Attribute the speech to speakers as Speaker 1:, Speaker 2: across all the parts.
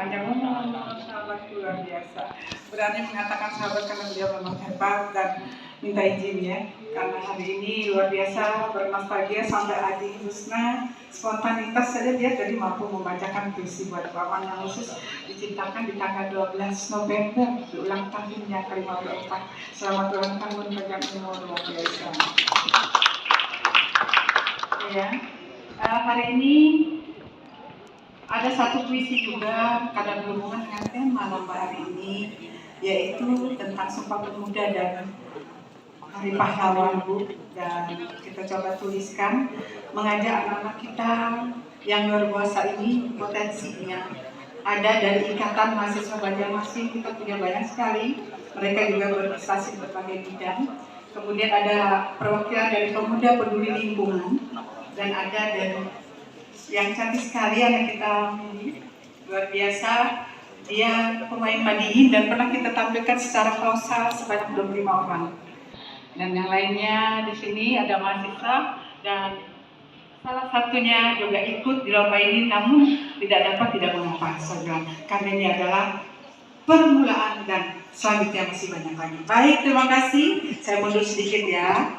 Speaker 1: panjang umur, sahabat luar biasa. Berani mengatakan sahabat karena beliau memang hebat dan minta izin ya. Karena hari ini luar biasa bernostalgia sampai Adi Husna spontanitas saja dia tadi mampu membacakan puisi buat Bapak yang khusus diciptakan di tanggal 12 November di ulang tahunnya ke-54. Selamat ulang tahun panjang umur luar biasa. Ya, hari ini ada satu puisi juga karena berhubungan dengan tema lomba hari ini, yaitu tentang Sumpah Pemuda dan Hari Pahlawan Bu. Dan kita coba tuliskan, mengajak anak-anak kita yang luar biasa ini potensinya. Ada dari Ikatan Mahasiswa Banjarmasin, kita punya banyak sekali, mereka juga berprestasi berbagai bidang. Kemudian ada perwakilan dari Pemuda Peduli Lingkungan, dan ada dari yang cantik sekali anak kita luar biasa, dia pemain Madiin dan pernah kita tampilkan secara kolosal sebanyak 25 orang. Dan yang lainnya di sini ada mahasiswa dan salah satunya juga ikut di lomba ini, namun tidak mengapa saja karena ini adalah permulaan dan selanjutnya masih banyak lagi. Baik, terima kasih. Saya mundur sedikit ya.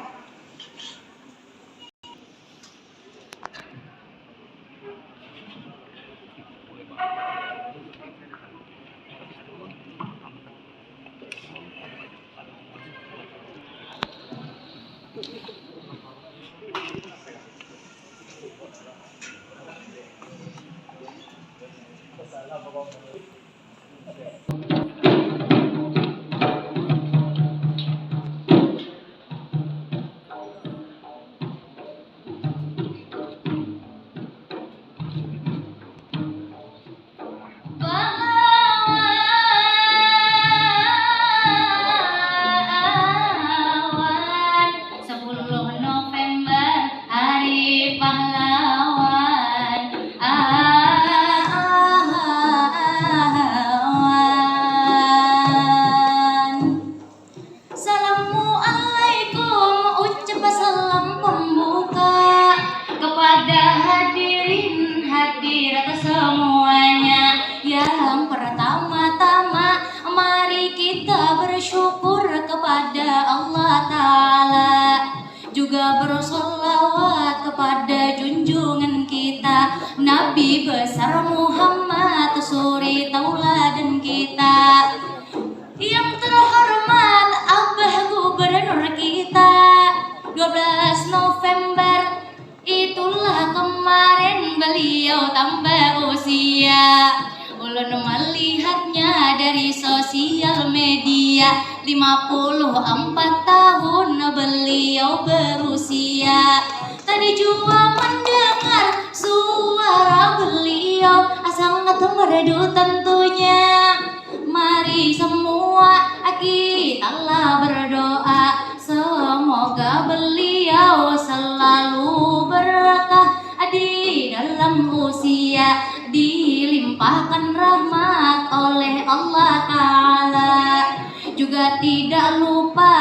Speaker 2: Juga bersolawat kepada junjungan kita Nabi besar Muhammad, suri tauladan kita. Yang terhormat Abah Gubernur kita, 12 November itulah kemarin beliau tambah usia. Ulun melihatnya dari sosial media, 54 tahun beliau berusia. Tadi juga mendengar suara beliau sangat merdu tentunya. Mari semua kita berdoa, semoga beliau selalu berkah di dalam usia, dilimpahkan rahmat oleh Allah Ta'ala. Juga tidak lupa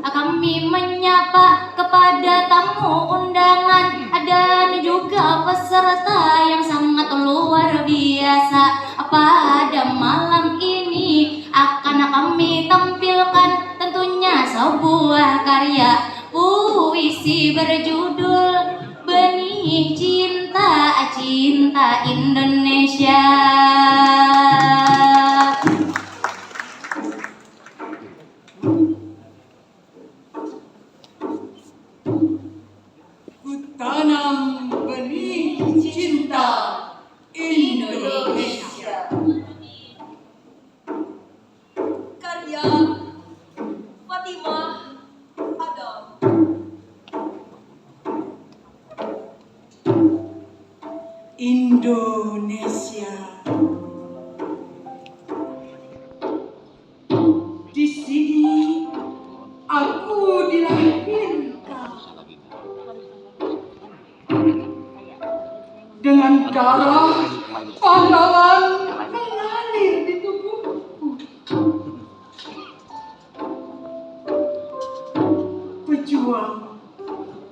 Speaker 2: kami menyapa kepada tamu undangan dan juga peserta yang sangat luar biasa. Pada malam ini akan kami tampilkan tentunya sebuah karya puisi berjudul Benih Cinta, Cinta Indonesia.
Speaker 1: Tanam benih cinta Indonesia.
Speaker 3: Karya Fatimah Adam.
Speaker 1: Indonesia. Di sini aku dilahirkan dengan darah pahlawan mengalir di tubuhku. Pejuang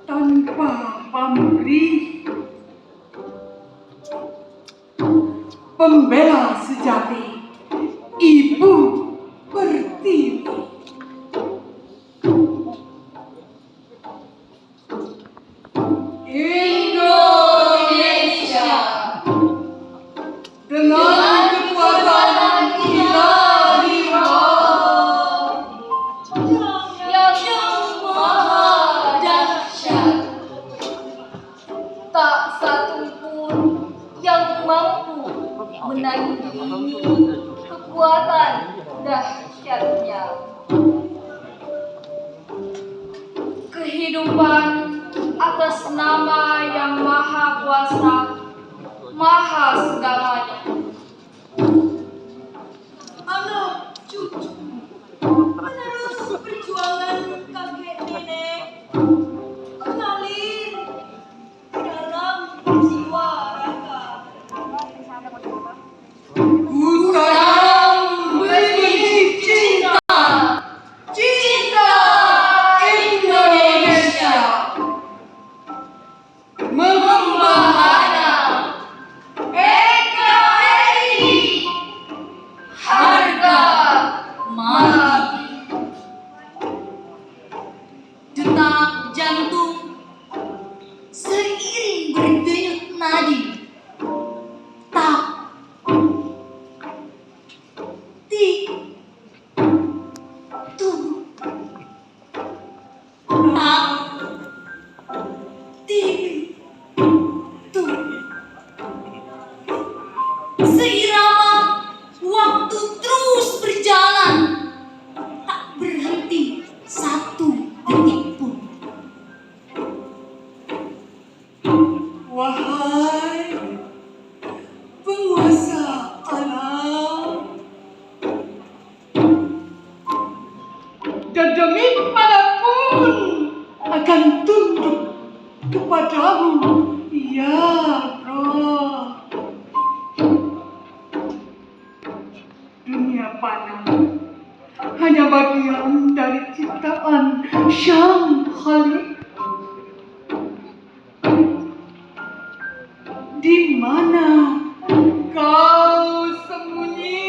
Speaker 1: tanpa pamrih, pembela sejati, Ibu Pertiwi.
Speaker 3: Indonesia
Speaker 1: Dengan kekuatan ilahi
Speaker 3: yang maha dahsyat, tak satu pun yang mampu menandingi kekuatan dahsyatnya. Kehidupan atas nama yang maha kuasa, maha segalanya. Anak cucu menerus perjuangan kakek nenek, mengalir dalam jiwa raga.
Speaker 1: Bukan memiliki cinta, cinta Indonesia, membahana
Speaker 3: NKRI, harga mati.
Speaker 2: Detak jantung seiring berdenyut nadi. Tak, tik, tuk, tak, tik, tuk. Seirama waktu terus berjalan, tak berhenti satu detik pun.
Speaker 1: wahai penguasa alam, dan demi manapun akan tunduk kepadamu, ya Roh. Dunia fana hanya bagian dari ciptaan Sang Khalik. Di mana kau sembunyi,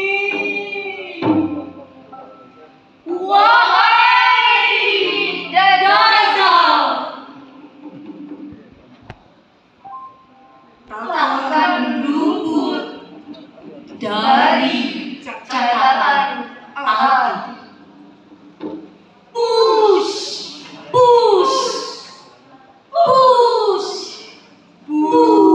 Speaker 3: Wahai Dajjal, takkan luput dari catatan hati.
Speaker 2: Push, push, push, push.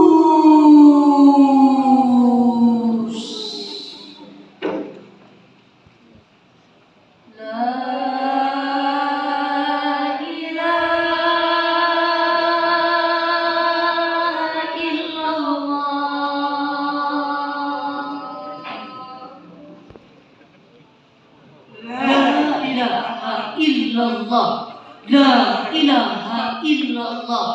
Speaker 2: La ilaha illallah. La ilaha illallah,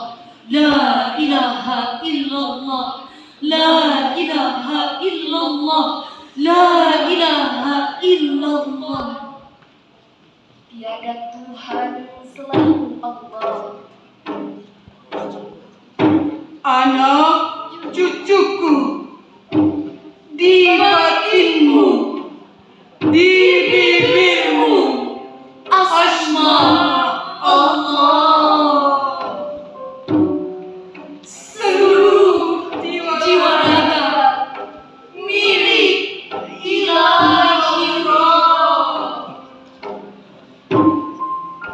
Speaker 2: la ilaha illallah, la ilaha illallah, la ilaha illallah.
Speaker 3: Tiada Tuhan selain Allah.
Speaker 1: anak cucuku, di batinmu, di bibirmu, asma Allah. Seluruh jiwa raga milik ilahi Roh.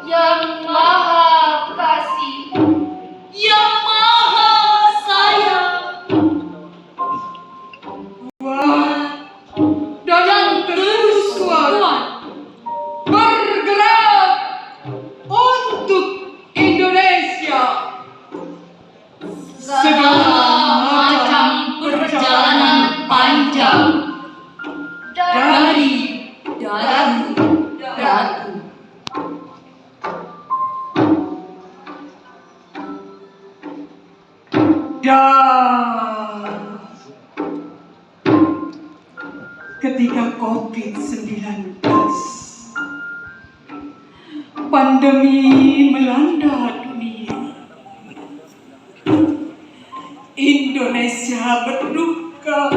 Speaker 3: Yang maha kasih,
Speaker 2: Yang maha sayang,
Speaker 1: Kuat dan terus kuat
Speaker 2: kuat
Speaker 1: bergerak untuk Indonesia.
Speaker 2: segala macam perjalanan panjang dari datu.
Speaker 1: Dan ketika COVID-19 pandemi melanda dunia, Indonesia berduka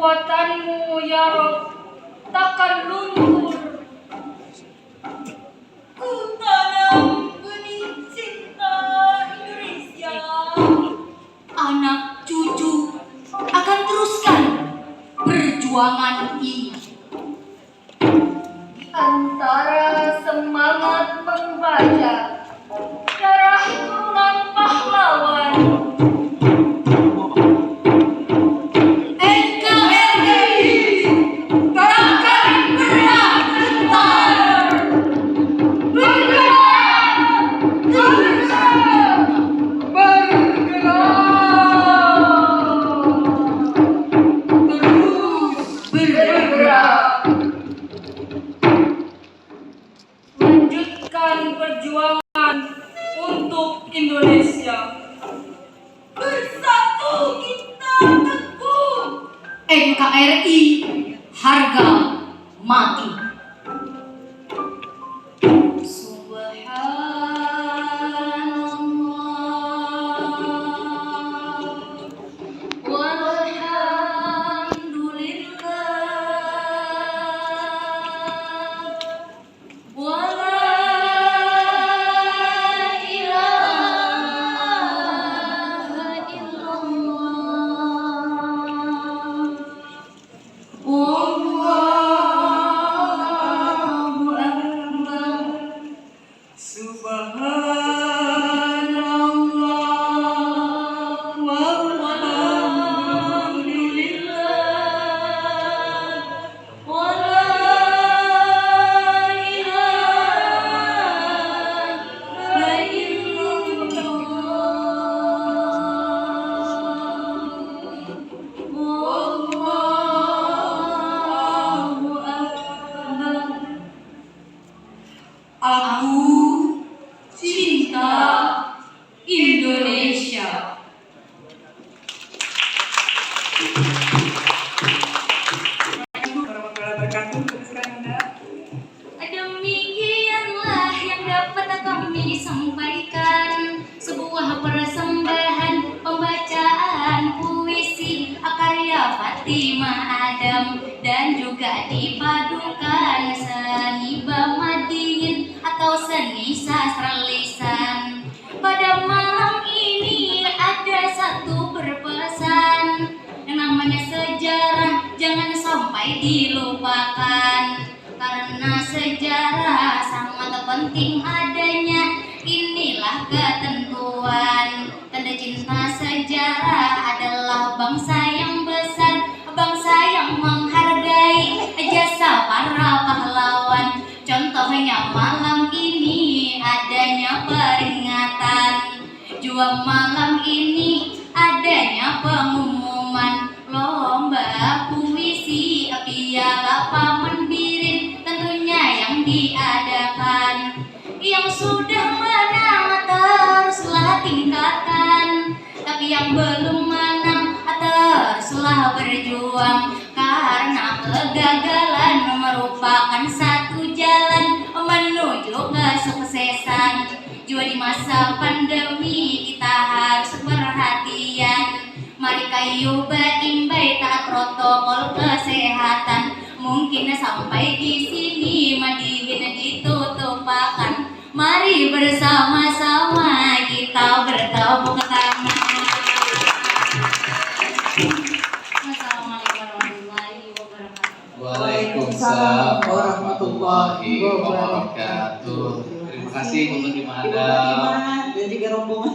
Speaker 3: kekuatanmu ya Rob takkan luntur.
Speaker 2: Ku tanam benih cinta Indonesia. Anak cucu akan teruskan perjuangan ini.
Speaker 3: Antara semangat membaca, darah turunan pahlawan,
Speaker 2: NKRI takkan pernah gentar.
Speaker 3: bergerak, lanjutkan perjuangan untuk Indonesia.
Speaker 2: Bersatu kita teguh. NKRI harga mati. Subhanallah walhamdulillah wala ilaha illallah wallahu akbar.
Speaker 1: Subhanallah
Speaker 2: Walhamdulillah wala ilaha illallah wallahu akbar. Aku cinta Indonesia.
Speaker 1: Warahmatullahi wabarakatuh. Teruskan Anda.
Speaker 2: Demikianlah yang dapat kami sampaikan, sebuah persembahan pembacaan puisi karya Fatimah Adam dan juga dipadukan seni Bamadiyin atau seni sastra lisan. Pada malam ini ada satu berpesan, yang namanya sejarah jangan sampai dilupakan. Karena sejarah sangat penting adanya, inilah ketentuan. Tanda cinta sejarah adalah bangsa yang besar, bangsa yang menghargai jasa para pahlawan. Contohnya malam ini adanya peringatan, jua malam ini adanya pengumuman lomba puisi piala Paman Birin tentunya yang diadakan. Yang sudah menang teruslah tingkatkan, tapi yang belum menang teruslah berjuang. Karena kegagalan merupakan satu jalan menuju kesuksesan. Jua di masa pandemi kita harus perhatian. Mari kayu baimbai taat protokol kesehatan. Mungkin sampai di sini Madihin ditutupakan. Mari bersama-sama kita bertepuk tangan. Wassalamualaikum warahmatullahi wabarakatuh.
Speaker 4: Waalaikumsalam warahmatullahi wabarakatuh. Terima kasih untuk Imam Adam.
Speaker 1: Dan juga rombongan.